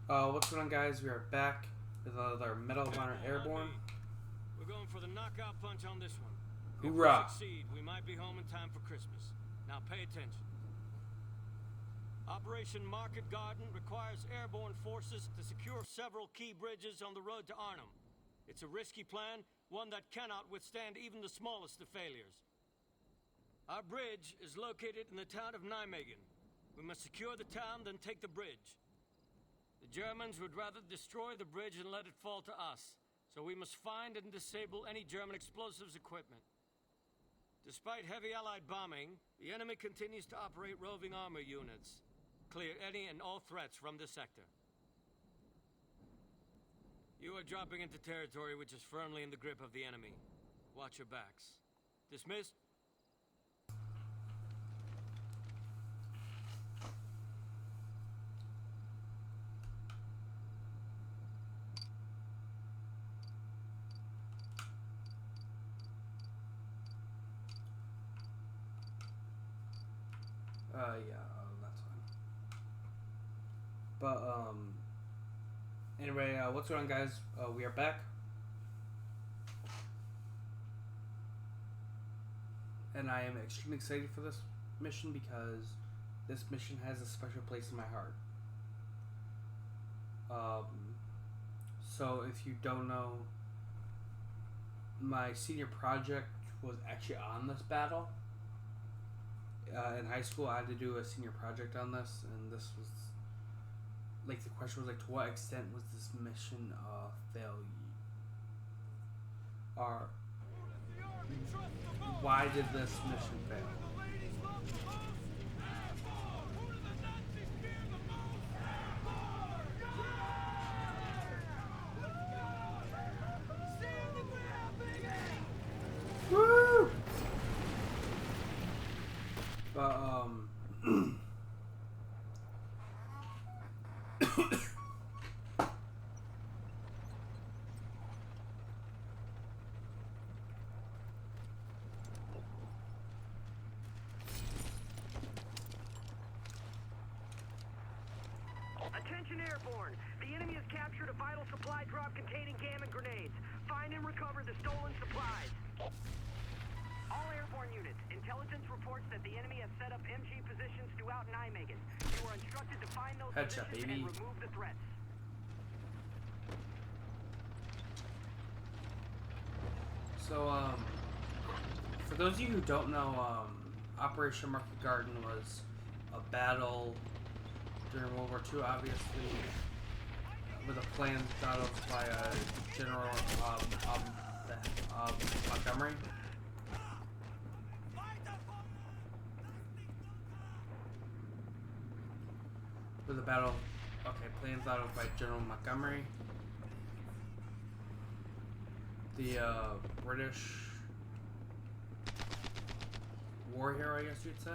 What's going on, guys? We are back with another Medal of Honor Airborne. We're going for the knockout punch on this one. Hoorah! If we succeed, we might be home in time for Christmas. Now pay attention. Operation Market Garden requires airborne forces to secure several key bridges on the road to Arnhem. It's a risky plan, one that cannot withstand even the smallest of failures. Our bridge is located in the town of Nijmegen. We must secure the town, then take the bridge. The Germans would rather destroy the bridge and let it fall to us, so we must find and disable any German explosives equipment. Despite heavy Allied bombing, the enemy continues to operate roving armor units. Clear any and all threats from this sector. You are dropping into territory which is firmly in the grip of the enemy. Watch your backs. Dismissed? Yeah, that's fine. But, anyway, what's going on, guys? We are back. And I am extremely excited for this mission because this mission has a special place in my heart. So if you don't know, my senior project was actually on this battle. In high school, I had to do a senior project on this, and this was like the question was like, to what extent was this mission a failure, or why did this mission fail? Woo! But Attention airborne! The enemy has captured a vital supply drop containing Gammon grenades. Find and recover the stolen supplies. All airborne units, intelligence reports that the enemy has set up MG positions throughout Nijmegen. You are instructed to find those Headshot, positions baby. and remove the threats. So, for those of you who don't know, Operation Market Garden was a battle during World War II, obviously, with a plan thought of by General Montgomery. With a battle, plan thought of by General Montgomery. The British war hero, I guess you'd say.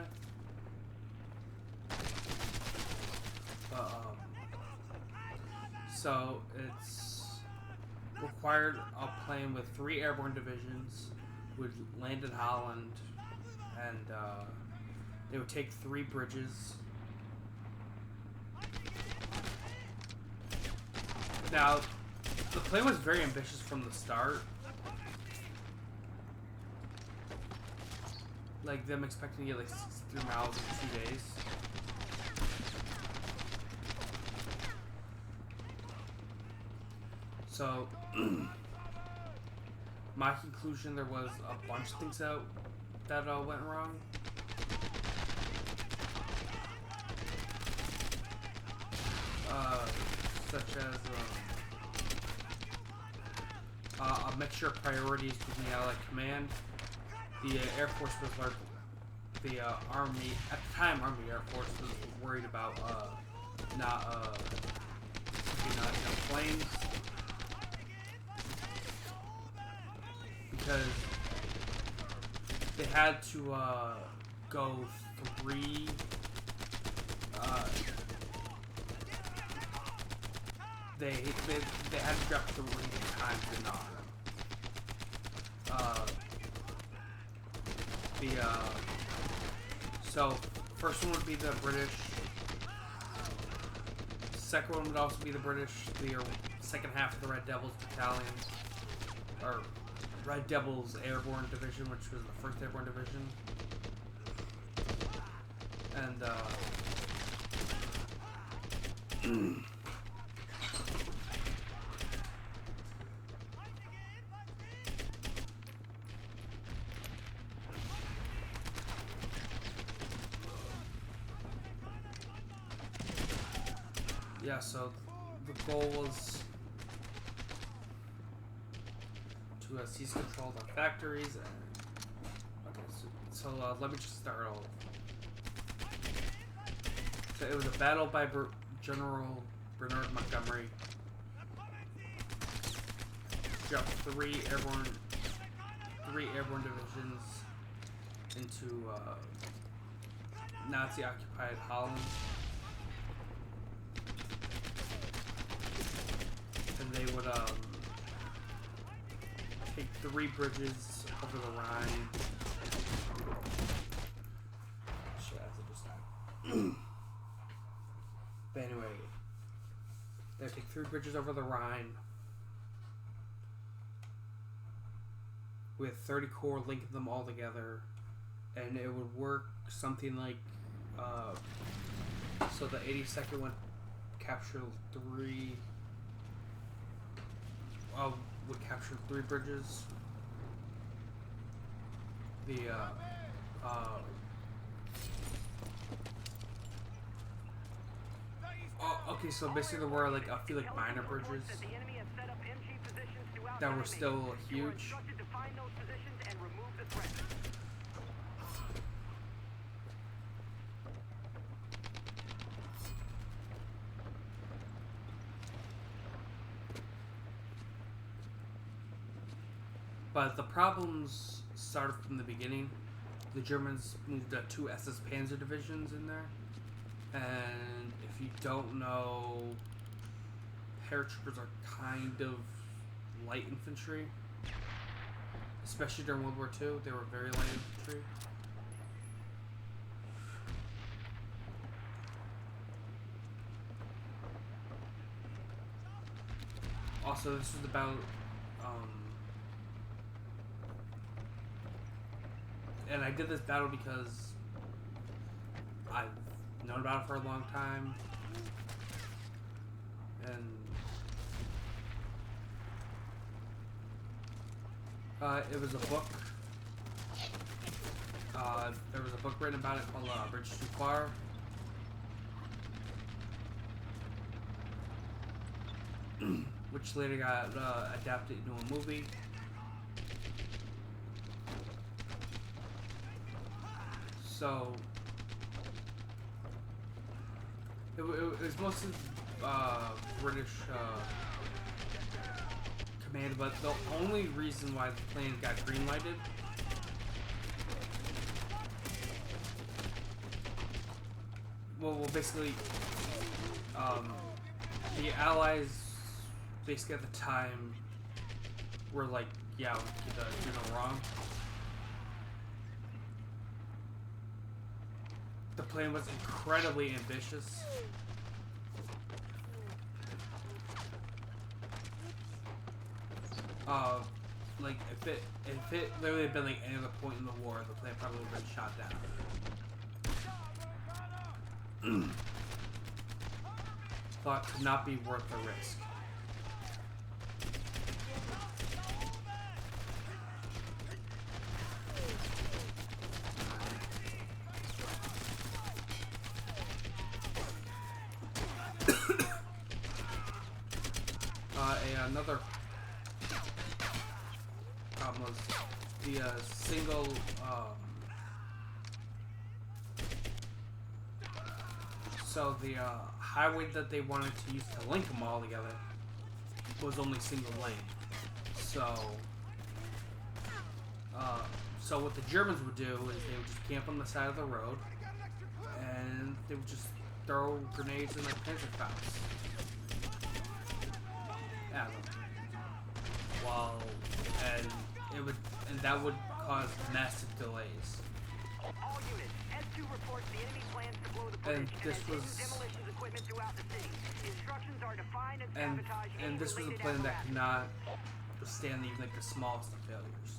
So it's required a plane with 3 airborne divisions, would land in Holland, and they would take 3 bridges. Now, the plan was very ambitious from the start. Like them expecting to get like 63 miles in 2 days. So, my conclusion, there was a bunch of things that went wrong. Such as a mixture of priorities between the Allied command. The Air Force was like, the Army, at the time, Army Air Force was worried about not enough planes. Because they had to go 3 they had to drop 3 times in Arnhem. So first one would be the British. second one would also be the British, the second half of the Red Devils Battalion, or Red Devils Airborne Division, which was the 1st Airborne Division. And, yeah, so the goal was to seize control of our factories. And, okay, so let me just start all. So it was a battle by General Bernard Montgomery. Dropped three airborne divisions into Nazi-occupied Holland. And they would take 3 bridges over the Rhine. Shit, I have to just die. But anyway, they would take 3 bridges over the Rhine with 30 corps linking them all together, and it would work something like so the 82nd would capture 3. Would capture 3 bridges. The okay, so basically there were like I feel like minor bridges that were still huge. But the problems started from the beginning. The Germans moved 2 SS Panzer divisions in there. And if you don't know, paratroopers are kind of light infantry. Especially during World War II, they were very light infantry. Also, this was about and I did this battle because I've known about it for a long time, and it was a book. There was a book written about it called Bridge to Far. Which later got adapted into a movie. So it was mostly British command, but the only reason why the plan got green-lighted well basically the Allies basically at the time were like, yeah, we did no wrong. The plan was incredibly ambitious. Like if it literally had been like any other point in the war, the plan probably would have been shot down. Thought could not be worth the risk. Another problem was the single so the highway that they wanted to use to link them all together was only single lane. So what the Germans would do is they would just camp on the side of the road and they would just throw grenades in their Panzerfaust at them. And that would cause massive delays. All units, S2 reports the enemy plans to blow the bridge And this has was- hidden demolitions equipment throughout the city. Instructions are to find and And sabotage any this was a related plan that apparatus. could not withstand even like the smallest of failures.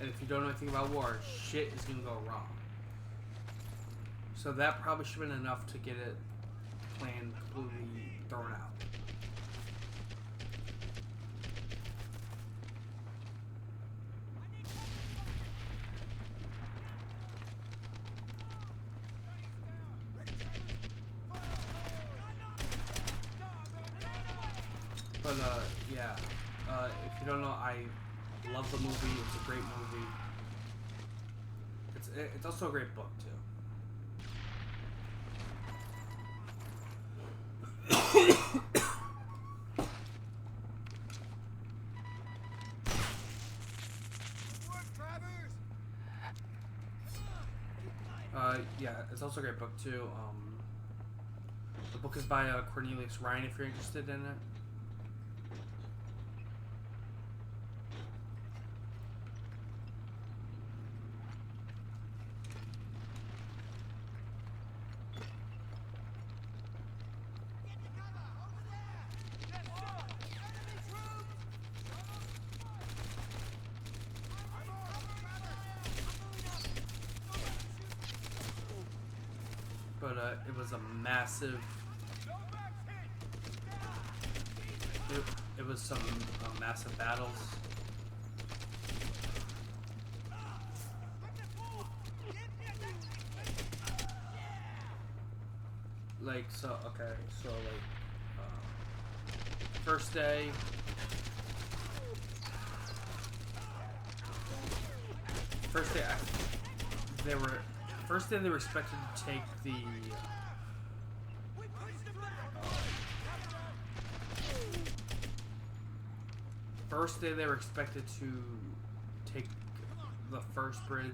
And if you don't know anything about war, shit is gonna go wrong. So that probably should have been enough to get it plan completely thrown out. But yeah. If you don't know, I love the movie. It's a great movie. It's also a great book too. Yeah, it's also a great book too. The book is by Cornelius Ryan if you're interested in it. But it was a massive. It was some massive battles. Like so, okay, so like first day. First day, they were expected to take the. First day they were expected to take the first bridge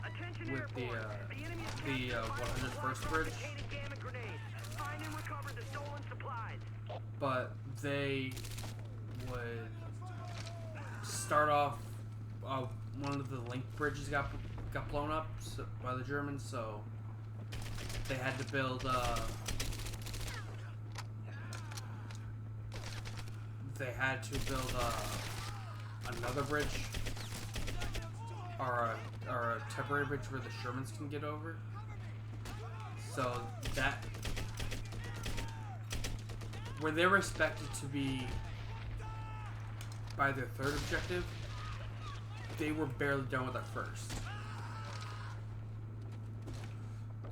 Attention with the enemy is captured 101st bridge, containing gamma grenades. Find and recover the stolen supplies. but they would start off. One of the link bridges got blown up by the Germans, so they had to build. They had to build another bridge, or a temporary bridge where the Shermans can get over. So that, where they were expected to be by their third objective, they were barely done with their first.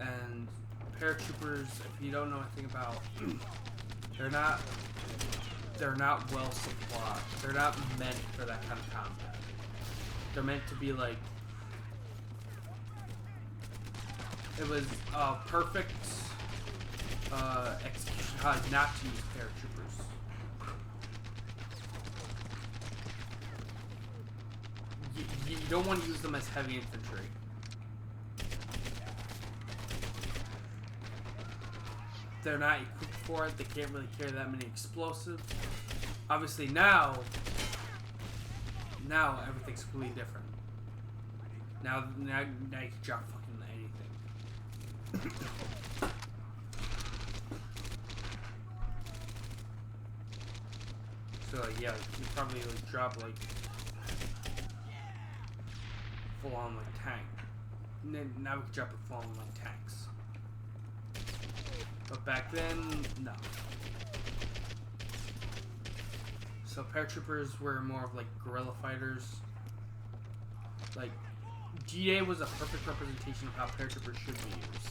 And paratroopers, if you don't know anything about, they're not well supplied. They're not meant for that kind of combat. They're meant to be like, it was a perfect execution how not to use paratroopers. You don't want to use them as heavy infantry. They're not equipped for it. They can't really carry that many explosives. Obviously now everything's completely different. Now you can drop fucking anything. So like, yeah, you probably like drop like full on like tank. Now we can drop it full on like tanks. But back then, no. So paratroopers were more of like guerrilla fighters. Like, GA was a perfect representation of how paratroopers should be used.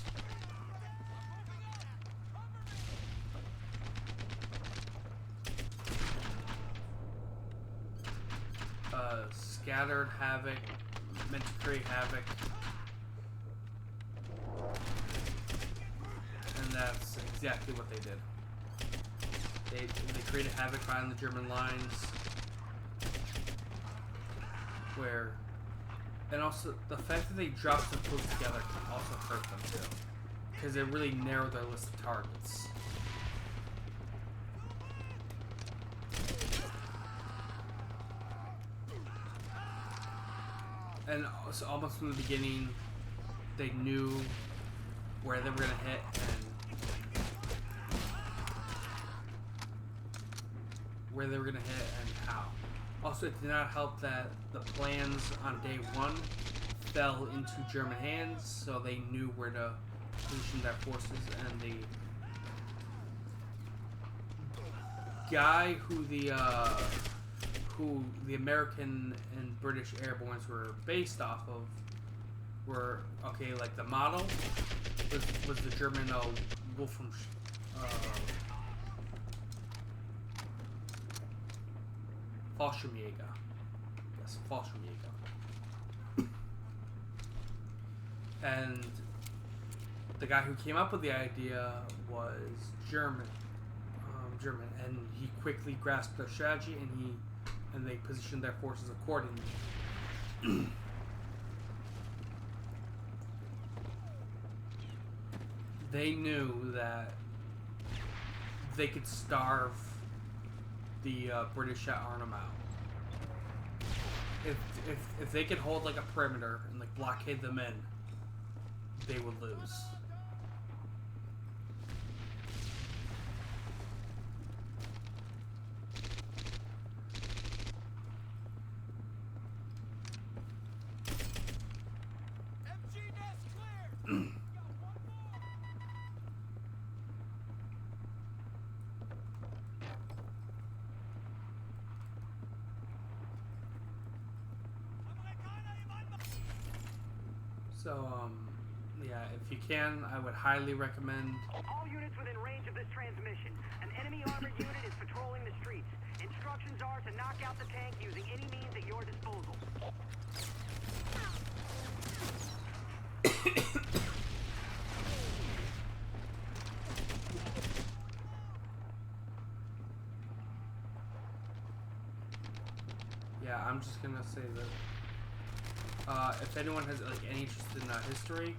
Scattered havoc, meant to create havoc. And that's exactly what they did. They created havoc behind the German lines, where, and also the fact that they dropped the troops together can also hurt them too, because it really narrowed their list of targets. and so almost from the beginning, they knew where they were gonna hit and how. Also, it did not help that the plans on day one fell into German hands, so they knew where to position their forces, and the guy who the American and British airbornes were based off of were okay. Like the model was the German Wolfram. Fallschirmjäger. Yes, Fallschirmjäger. And the guy who came up with the idea was German, and he quickly grasped their strategy, and they positioned their forces accordingly. They knew that they could starve the British at Arnhem out. If they could hold like a perimeter and like blockade them in, they would lose. So, yeah, if you can, I would highly recommend. All units within range of this transmission. An enemy armored unit is patrolling the streets. Instructions are to knock out the tank using any means at your disposal. Yeah, I'm just gonna say that. If anyone has like any interest in history,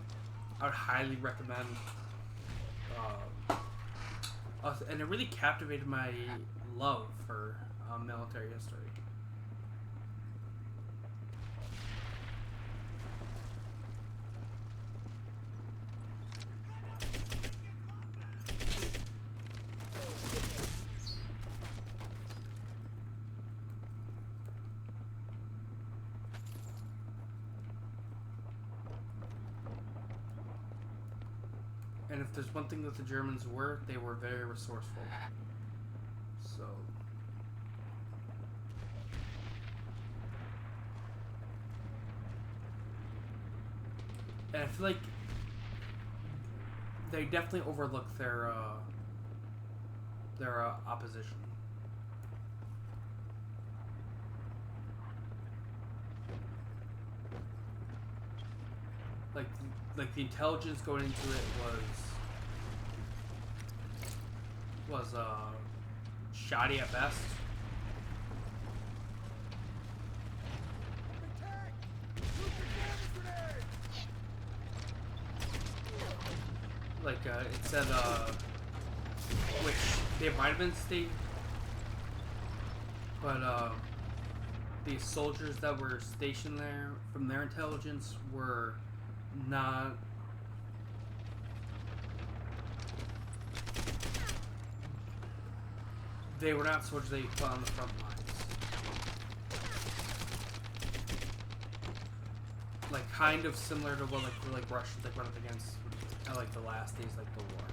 I would highly recommend. And it really captivated my love for military history. And if there's one thing that the Germans were, they were very resourceful. So. And I feel like they definitely overlooked their opposition. Like the intelligence going into it was shoddy at best. Like it said, which they might have been state, but the soldiers that were stationed there, from their intelligence, were not. They were not soldiers that you put on the front lines. Like kind of similar to what like Russians like went up against at like the last days like the war.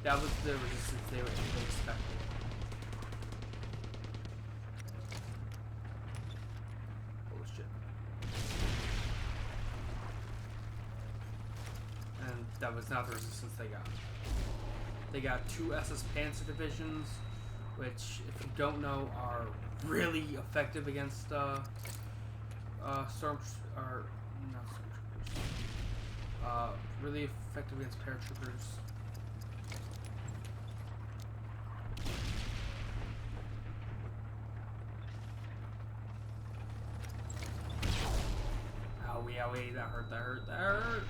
That was the resistance they expected. Oh shit. And that was not the resistance they got. They got 2 SS Panzer divisions, which, if you don't know, are really effective against really effective against paratroopers. Owie, owie, that hurt, that hurt, that hurt.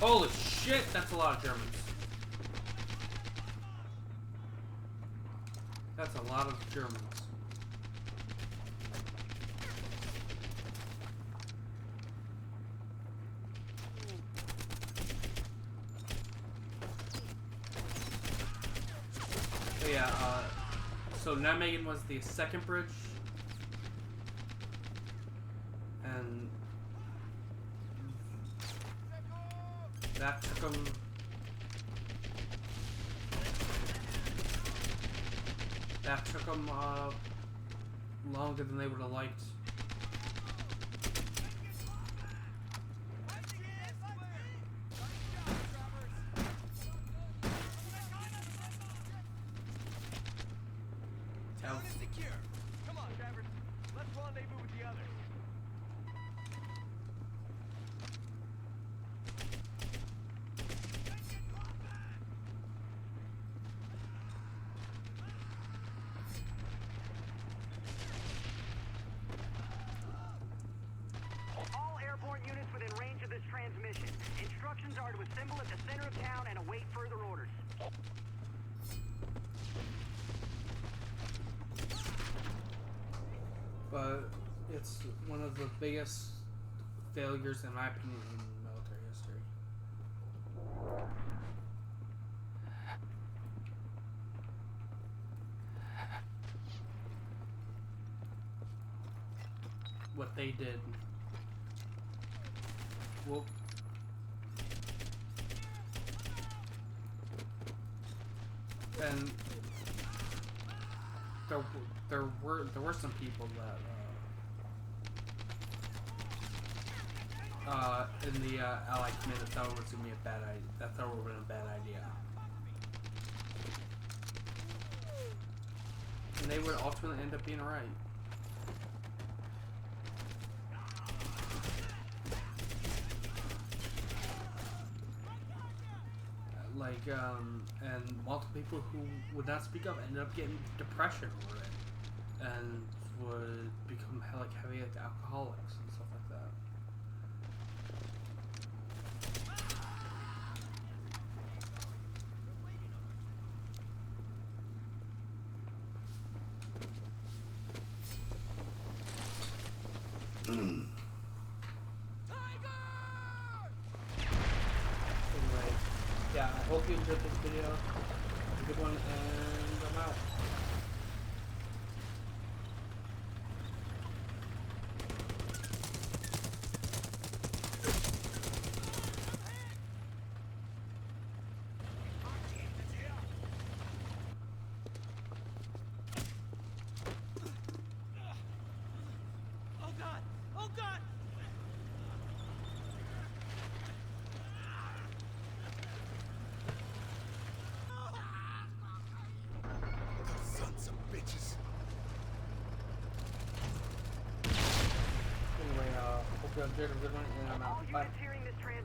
Holy shit, that's a lot of Germans. That's a lot of Germans. So yeah, so Nijmegen was the second bridge. And that took them longer than they would have liked. Secure. Come on, Travers. Let's rendezvous with the others. All airborne units within range of this transmission. Instructions are to assemble at the center of town and await further orders. But it's one of the biggest failures, in my opinion, in military history. What they did. Whoop. And there were some people that in the Allied command that thought it was gonna be a bad idea. That thought it would have been a bad idea, and they would ultimately end up being right. And multiple people who would not speak up ended up getting depression over it, and would become like heavy alcoholics and stuff like that. Anyway, yeah, I hope you enjoyed this video. Have a good one, and I'm out. Oh God! Oh God! Sons of bitches! Anyway, hope you enjoyed a good one, and I'm All out. Bye. units hearing this transmission.